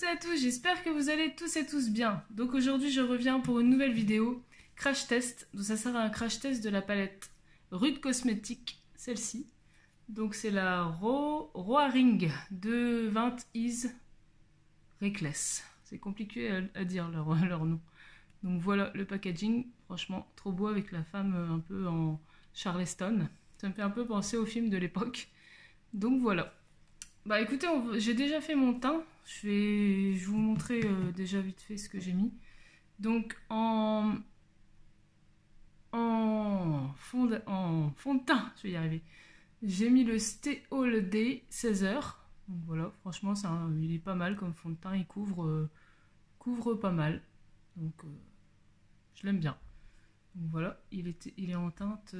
à tous, j'espère que vous allez tous et tous bien. Donc aujourd'hui je reviens pour une nouvelle vidéo crash test. Donc ça sera un crash test de la palette Rude Cosmetics, celle-ci. Donc c'est la Roa Ring de 20 Is Reckless. C'est compliqué à dire leur nom. Donc voilà le packaging, franchement trop beau avec la femme un peu en Charleston. Ça me fait un peu penser au film de l'époque. Donc voilà. Bah écoutez, j'ai déjà fait mon teint. Je vais vous montrer déjà vite fait ce que j'ai mis. Donc en fond de teint, je vais y arriver. J'ai mis le Stay All Day 16 heures. Donc voilà, franchement il est pas mal comme fond de teint, il couvre pas mal. Donc je l'aime bien. Donc voilà, il est en teinte...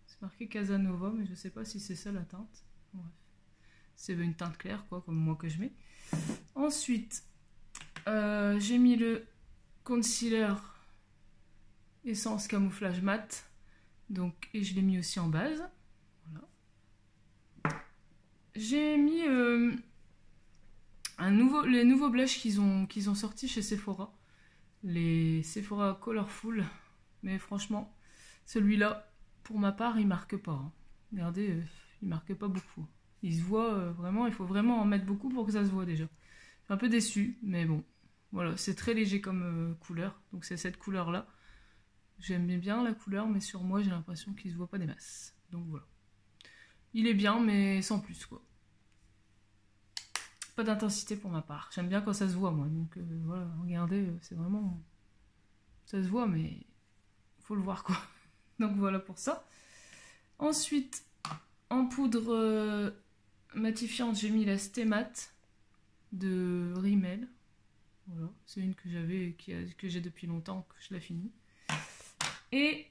c'est marqué Casanova, mais je sais pas si c'est ça la teinte. Bref. C'est une teinte claire, quoi, comme moi que je mets. Ensuite, j'ai mis le concealer Essence Camouflage Mat. Donc, et je l'ai mis aussi en base. Voilà. J'ai mis les nouveaux blushs qu'ils ont sortis chez Sephora. Les Sephora Colorful. Mais franchement, celui-là, pour ma part, il marque pas. Hein. Regardez, il marque pas beaucoup. Il se voit vraiment, il faut vraiment en mettre beaucoup pour que ça se voit déjà. Je suis un peu déçue, mais bon. Voilà, c'est très léger comme couleur. Donc c'est cette couleur-là. J'aime bien la couleur, mais sur moi, j'ai l'impression qu'il se voit pas des masses. Donc voilà. Il est bien, mais sans plus, quoi. Pas d'intensité pour ma part. J'aime bien quand ça se voit, moi. Donc voilà, regardez, c'est vraiment... Ça se voit, mais... faut le voir, quoi. Donc voilà pour ça. Ensuite, en poudre matifiante, j'ai mis la Stay Matte de Rimmel. Voilà, c'est une que j'avais, que j'ai depuis longtemps, que je l'ai finie. Et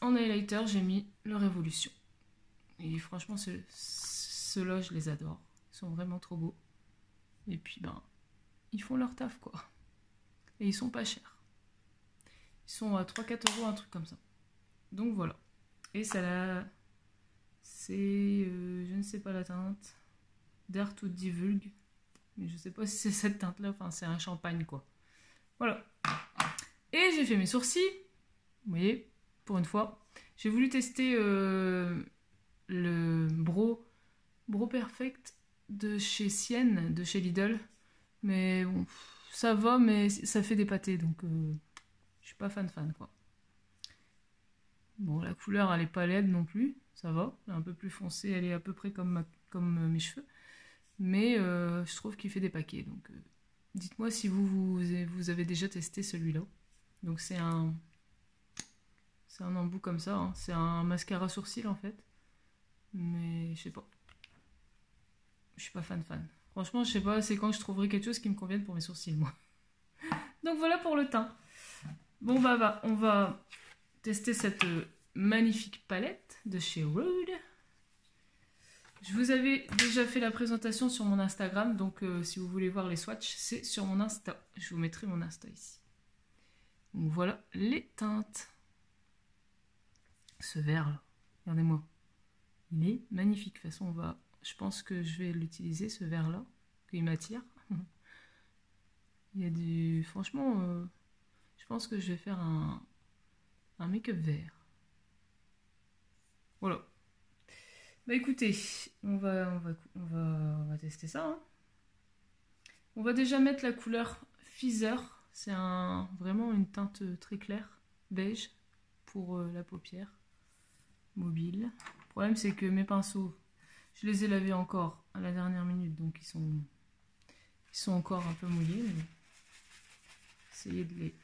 en highlighter, j'ai mis le Révolution. Et franchement, ceux-là, je les adore. Ils sont vraiment trop beaux. Et puis, ben, ils font leur taf, quoi. Et ils sont pas chers. Ils sont à 3-4 €, un truc comme ça. Donc voilà. Et ça là, c'est, je ne sais pas la teinte. Dare to Divulgue. Mais je sais pas si c'est cette teinte-là. Enfin, c'est un champagne, quoi. Voilà. Et j'ai fait mes sourcils. Vous voyez, pour une fois. J'ai voulu tester le Bro Perfect de chez Sienne, de chez Lidl. Mais bon, ça va, mais ça fait des pâtés. Donc, je suis pas fan, quoi. Bon, la couleur, elle est pas laide non plus. Ça va. Elle est un peu plus foncée. Elle est à peu près comme mes cheveux. Mais je trouve qu'il fait des paquets. Donc, dites-moi si vous avez déjà testé celui-là. Donc, c'est un embout comme ça. Hein. C'est un mascara sourcil, en fait. Mais, je sais pas. Je suis pas fan. Franchement, je sais pas. C'est quand je trouverai quelque chose qui me convienne pour mes sourcils, moi. Donc, voilà pour le teint. Bon, bah, on va tester cette magnifique palette de chez Rude. Je vous avais déjà fait la présentation sur mon Instagram, donc si vous voulez voir les swatchs, c'est sur mon Insta. Je vous mettrai mon Insta ici. Donc voilà les teintes. Ce vert là, regardez-moi. Il est magnifique. De toute façon, je pense que je vais l'utiliser, ce vert là, qu'il m'attire. Il y a du... Franchement, je pense que je vais faire un make-up vert. Voilà. Bah écoutez, on va tester ça. Hein. On va déjà mettre la couleur Feather. C'est vraiment une teinte très claire, beige, pour la paupière mobile. Le problème, c'est que mes pinceaux, je les ai lavés encore à la dernière minute, donc ils sont encore un peu mouillés. Mais essayez de les...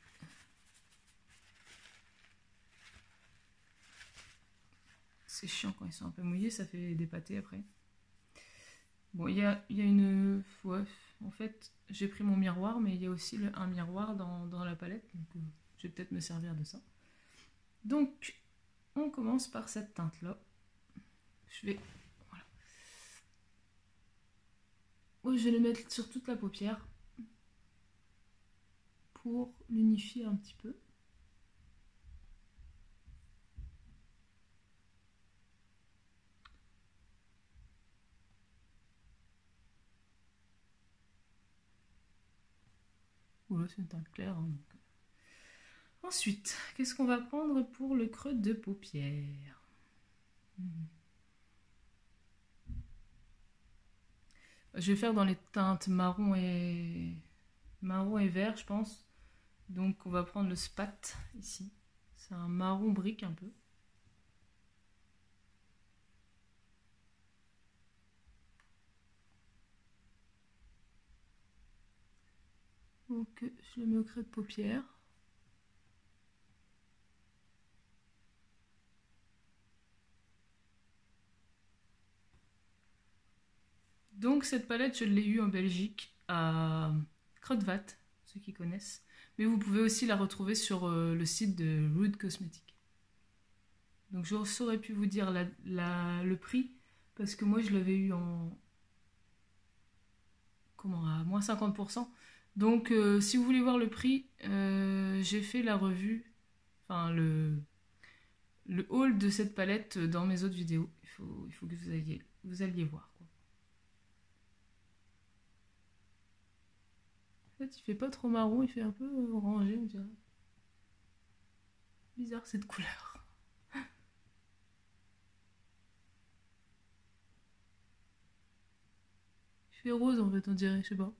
C'est chiant quand ils sont un peu mouillés, ça fait des pâtés après. Bon, il y a une... Ouais, en fait, j'ai pris mon miroir, mais il y a aussi un miroir dans la palette. Donc, je vais peut-être me servir de ça. Donc, on commence par cette teinte-là. Je vais... Voilà. Je vais le mettre sur toute la paupière pour l'unifier un petit peu. voilà, c'est une teinte claire. Hein, donc. Ensuite, qu'est-ce qu'on va prendre pour le creux de paupière? Je vais faire dans les teintes marron et vert, je pense. Donc on va prendre le Spat ici. C'est un marron brique un peu. Donc je le mets au creux de paupière. Donc cette palette, je l'ai eue en Belgique à Kruidvat, ceux qui connaissent. Mais vous pouvez aussi la retrouver sur le site de Rude Cosmetics. Donc je saurais pu vous dire le prix, parce que moi je l'avais eu en... Comment, à moins 50%. Donc si vous voulez voir le prix, j'ai fait la revue, enfin le haul de cette palette dans mes autres vidéos. Il faut que vous alliez voir. Quoi. En fait, il fait pas trop marron, il fait un peu orangé, on dirait. Bizarre cette couleur. Il fait rose en fait, on dirait, je sais pas.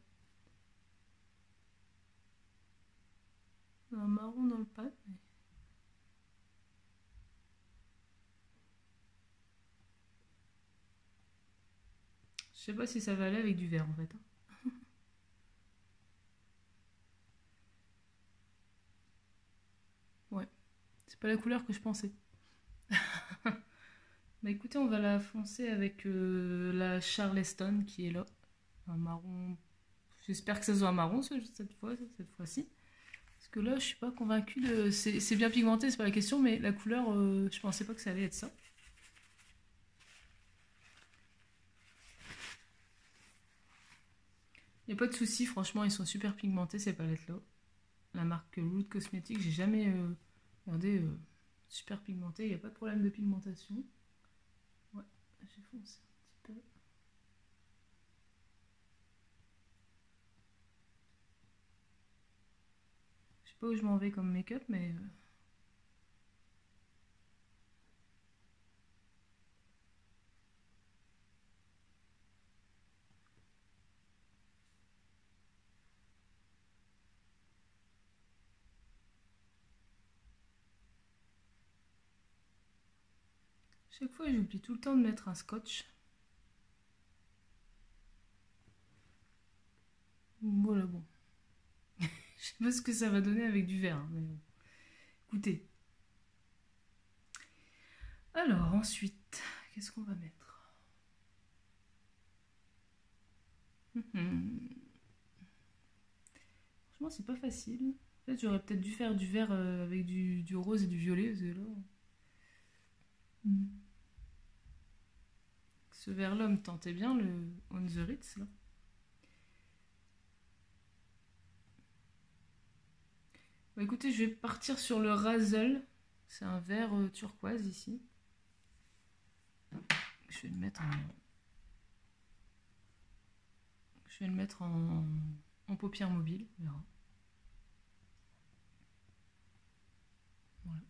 Un marron dans le pad, mais... Je sais pas si ça va aller avec du vert en fait. Ouais, c'est pas la couleur que je pensais. Bah écoutez, on va la foncer avec la Charleston qui est là. Un marron. J'espère que ça soit un marron cette fois-ci. Parce que là, je suis pas convaincue de. C'est bien pigmenté, c'est pas la question, mais la couleur, je pensais pas que ça allait être ça. Y a pas de souci, franchement, ils sont super pigmentés ces palettes-là. La marque Rude Cosmetics, j'ai jamais regardé super pigmenté, il n'y a pas de problème de pigmentation. Ouais, j'ai foncé un petit peu. Je sais pas où je m'en vais comme make-up, mais... Chaque fois, j'oublie tout le temps de mettre un scotch. Voilà, bon. Je sais pas ce que ça va donner avec du vert, hein, mais bon. Écoutez. Alors, ensuite, qu'est-ce qu'on va mettre? Franchement, c'est pas facile. En fait, j'aurais peut-être dû faire du vert avec du rose et du violet, parce que là... Ce vert-là me tentait bien, le On the Ritz, là. Bah, écoutez, je vais partir sur le Razzle. C'est un vert turquoise, ici. Je vais le mettre en... Je vais le mettre en paupière mobile, on verra. Voilà.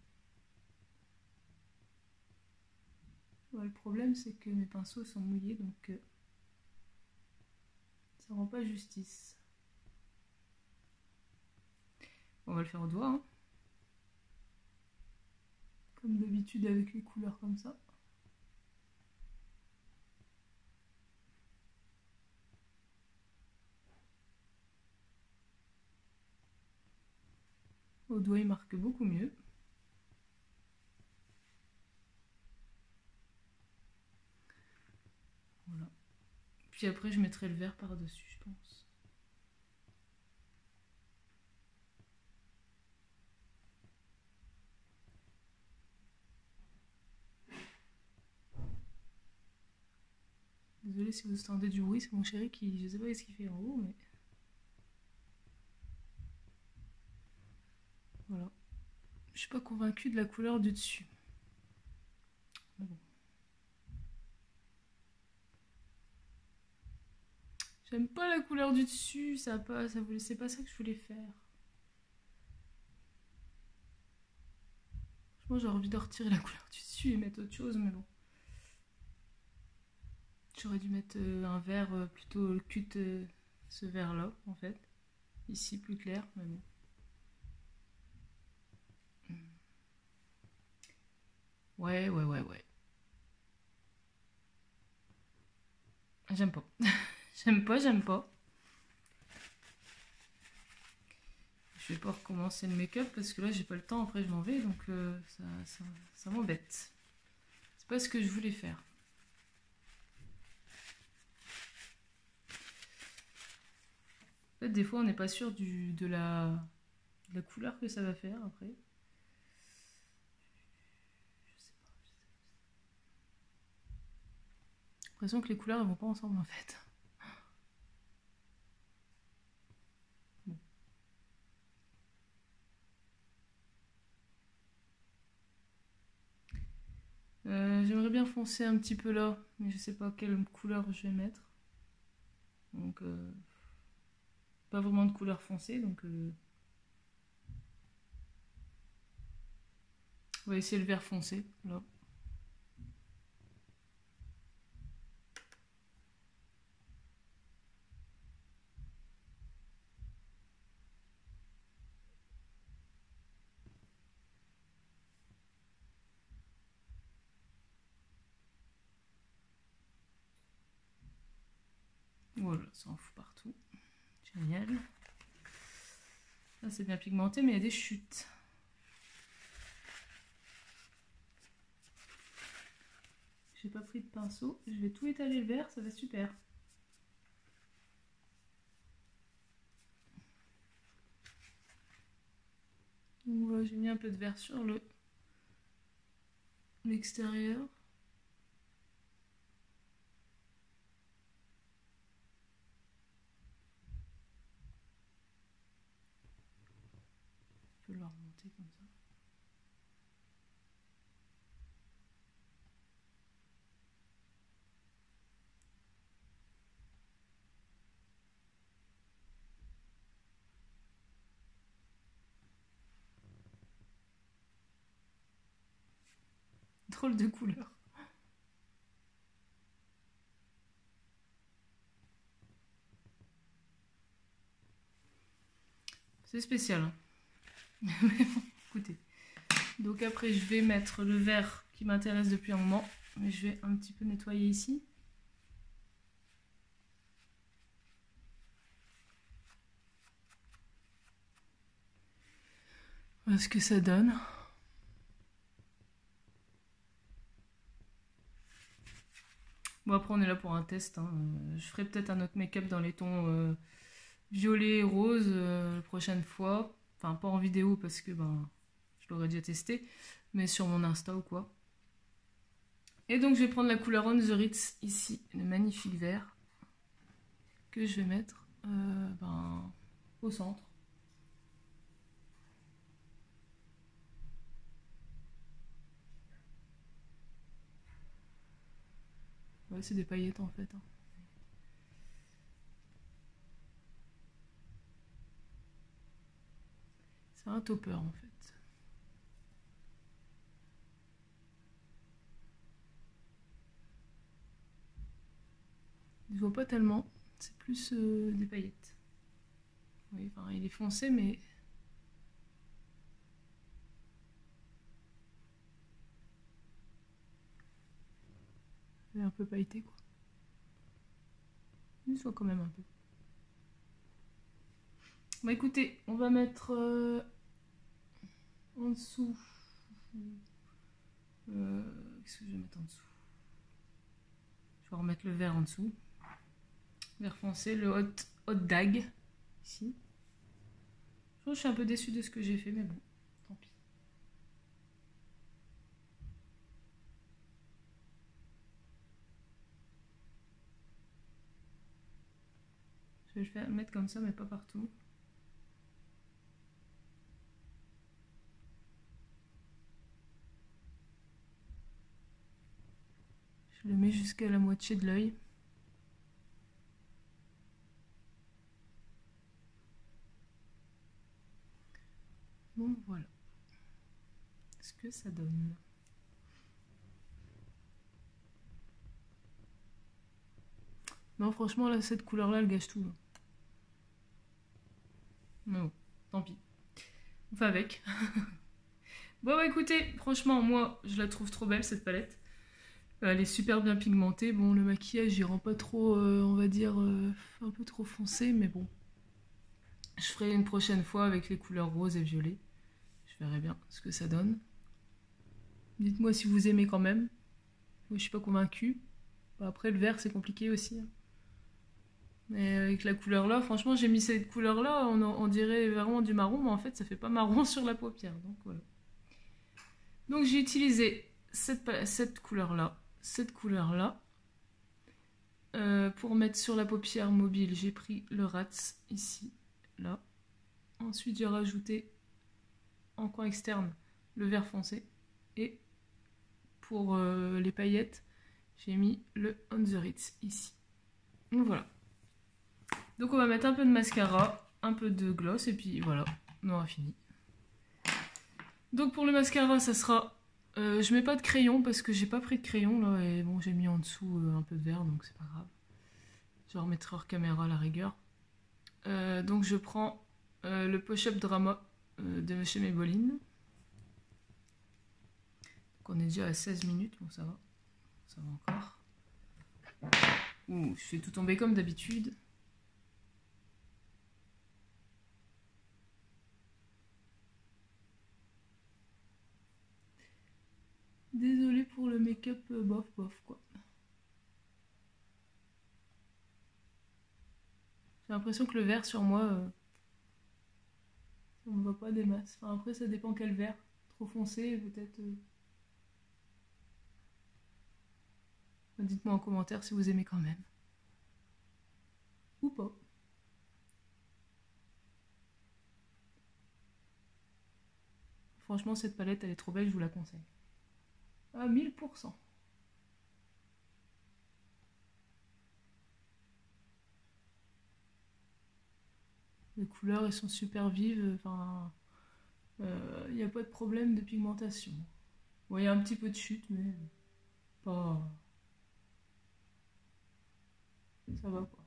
Ouais, le problème, c'est que mes pinceaux sont mouillés, donc ça rend pas justice. On va le faire au doigt, hein. Comme d'habitude avec les couleurs comme ça. Au doigt, il marque beaucoup mieux. Voilà. Puis après, je mettrai le vert par-dessus, je pense. Désolée si vous entendez du bruit, c'est mon chéri qui... Je sais pas ce qu'il fait en haut, mais... Voilà. Je suis pas convaincue de la couleur du dessus. Mais bon. J'aime pas la couleur du dessus, c'est pas ça que je voulais faire. Franchement, j'ai envie de retirer la couleur du dessus et mettre autre chose, mais bon. J'aurais dû mettre un vert plutôt cut, ce vert là en fait. Ici plus clair, mais bon. Ouais. J'aime pas. J'aime pas. Je vais pas recommencer le make-up parce que là j'ai pas le temps, après je m'en vais, donc ça m'embête. C'est pas ce que je voulais faire. En fait, des fois on n'est pas sûr de la couleur que ça va faire après. Je sais pas. J'ai l'impression que les couleurs elles vont pas ensemble en fait. J'aimerais bien foncer un petit peu là, mais je sais pas quelle couleur je vais mettre. Donc, pas vraiment de couleur foncée, donc on va essayer le vert foncé, là. Voilà, ça en fout partout. Génial. Là, c'est bien pigmenté, mais il y a des chutes. J'ai pas pris de pinceau. Je vais tout étaler le vert, ça va être super. Voilà, j'ai mis un peu de vert sur l'extérieur. Je peux le remonter comme ça. Drôle de couleur. C'est spécial. Hein. Mais bon, écoutez. Donc après, je vais mettre le vert qui m'intéresse depuis un moment. Mais je vais un petit peu nettoyer ici. Voilà ce que ça donne. Bon, après, on est là pour un test. Hein. Je ferai peut-être un autre make-up dans les tons violet et rose la prochaine fois. Enfin, pas en vidéo parce que ben, je l'aurais déjà testé. Mais sur mon Insta ou quoi. Et donc, je vais prendre la couleur On The Ritz ici. Le magnifique vert. Que je vais mettre au centre. Ouais, c'est des paillettes en fait. Hein. C'est un topper en fait. Il ne voit pas tellement. C'est plus des paillettes. Oui, enfin, il est foncé, mais... Il est un peu pailleté, quoi. Il soit quand même un peu. Bon, écoutez, on va mettre en dessous... Qu'est-ce que je vais mettre en dessous? Je vais remettre le vert en dessous. Vert foncé, le hot dag, ici. Je suis un peu déçue de ce que j'ai fait, mais bon, tant pis. Je vais le mettre comme ça, mais pas partout. Je le mets jusqu'à la moitié de l'œil. que ça donne. Non, franchement, là, cette couleur-là, elle gâche tout. Là. Mais bon, tant pis. On fait avec. Bon, bah écoutez, franchement, moi, je la trouve trop belle, cette palette. Elle est super bien pigmentée. Bon, le maquillage, il rend pas trop, on va dire, un peu trop foncé, mais bon. Je ferai une prochaine fois avec les couleurs rose et violet. Je verrai bien ce que ça donne. Dites-moi si vous aimez quand même. Moi, je suis pas convaincue. Après, le vert, c'est compliqué aussi. Mais avec la couleur là, franchement, j'ai mis cette couleur là, on dirait vraiment du marron, mais en fait, ça fait pas marron sur la paupière. Donc voilà. Donc j'ai utilisé cette couleur là, cette couleur là. Pour mettre sur la paupière mobile, j'ai pris le Rats ici, là. Ensuite, j'ai rajouté en coin externe le vert foncé. Et pour les paillettes, j'ai mis le On The Ritz ici. Donc voilà. Donc on va mettre un peu de mascara, un peu de gloss et puis voilà, on aura fini. Donc pour le mascara, ça sera... je mets pas de crayon parce que j'ai pas pris de crayon là et bon j'ai mis en dessous un peu de vert donc c'est pas grave. Je remettrai hors caméra à la rigueur. Donc je prends le Push-Up Drama de chez Maybelline. Donc on est déjà à 16 minutes, bon ça va. Ça va encore. Ouh, je fais tout tomber comme d'habitude. Désolée pour le make-up bof bof quoi. J'ai l'impression que le vert sur moi, ça me va pas des masses. Enfin, après ça dépend quel vert. Trop foncé peut-être. Dites-moi en commentaire si vous aimez quand même. Ou pas. Franchement cette palette elle est trop belle, je vous la conseille. À 1000%. Les couleurs elles sont super vives, enfin il n'y a pas de problème de pigmentation. Bon, il y a un petit peu de chute mais pas... Ça va quoi.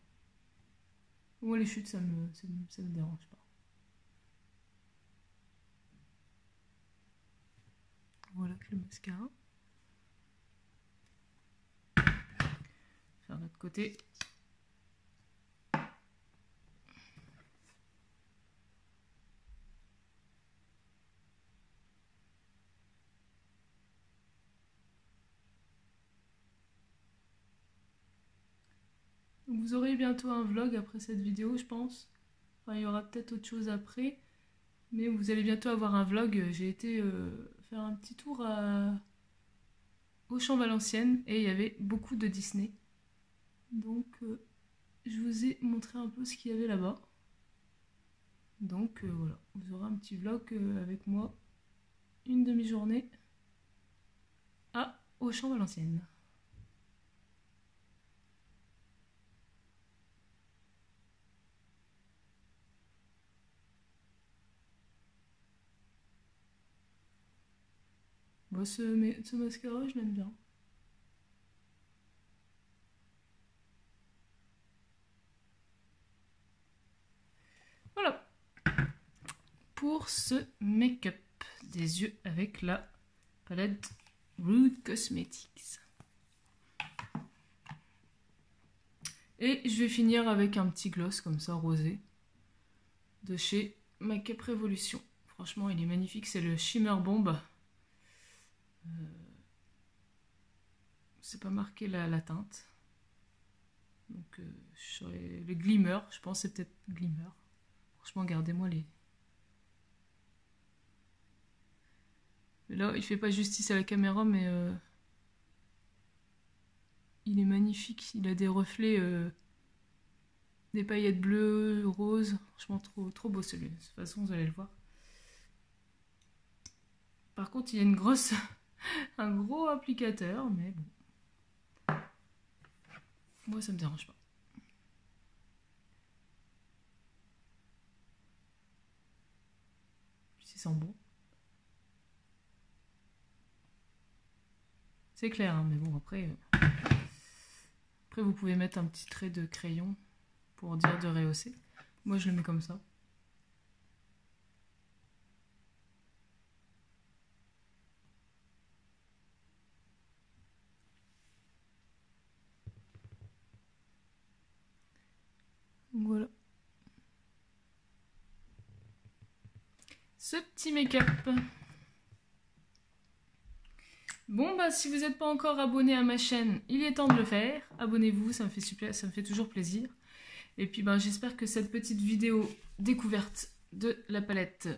Moi les chutes ça me dérange pas. Voilà le mascara. Faire l'autre côté. Donc vous aurez bientôt un vlog après cette vidéo je pense. Enfin il y aura peut-être autre chose après. Mais vous allez bientôt avoir un vlog. J'ai été faire un petit tour à Auchan-Valenciennes et il y avait beaucoup de Disney. Donc je vous ai montré un peu ce qu'il y avait là-bas. Donc voilà, vous aurez un petit vlog avec moi, une demi-journée à Auchan-Valenciennes. Bon, ce mascara, je l'aime bien. Voilà. Pour ce make-up des yeux avec la palette Rude Cosmetics. Et je vais finir avec un petit gloss comme ça, rosé, de chez Make Up Revolution. Franchement, il est magnifique, c'est le Shimmer Bomb. C'est pas marqué la teinte. Donc, le Glimmer, je pense que c'est peut-être Glimmer. Franchement, regardez-moi les... Là, il fait pas justice à la caméra, mais... il est magnifique, il a des reflets... des paillettes bleues, roses. Franchement, trop beau celui-là. De toute façon, vous allez le voir. Par contre, il y a une grosse... un gros applicateur, mais bon. Moi, ça me dérange pas. Puis, ça sent bon. C'est clair, hein, mais bon, après, vous pouvez mettre un petit trait de crayon pour dire de rehausser. Moi, je le mets comme ça. Voilà. Ce petit make-up. Bon, bah, si vous n'êtes pas encore abonné à ma chaîne, il est temps de le faire. Abonnez-vous, ça me fait super, ça me fait toujours plaisir. Et puis, ben, j'espère que cette petite vidéo découverte de la palette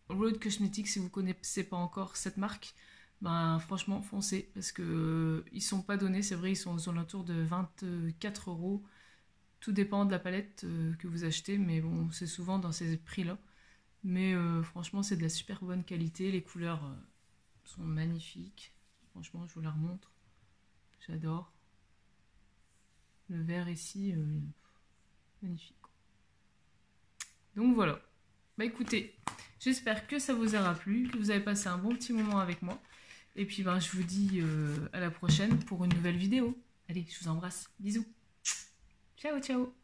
Road Cosmetics, si vous ne connaissez pas encore cette marque, ben, franchement, foncez. Parce que ils sont pas donnés, c'est vrai, ils sont aux alentours de 24 €. Tout dépend de la palette que vous achetez, mais bon, c'est souvent dans ces prix-là. Mais franchement, c'est de la super bonne qualité. Les couleurs sont magnifiques. Franchement, je vous la remontre. J'adore. Le vert ici, magnifique. Donc voilà. Bah écoutez, j'espère que ça vous aura plu, que vous avez passé un bon petit moment avec moi. Et puis ben, je vous dis à la prochaine pour une nouvelle vidéo. Allez, je vous embrasse. Bisous. Ciao, ciao.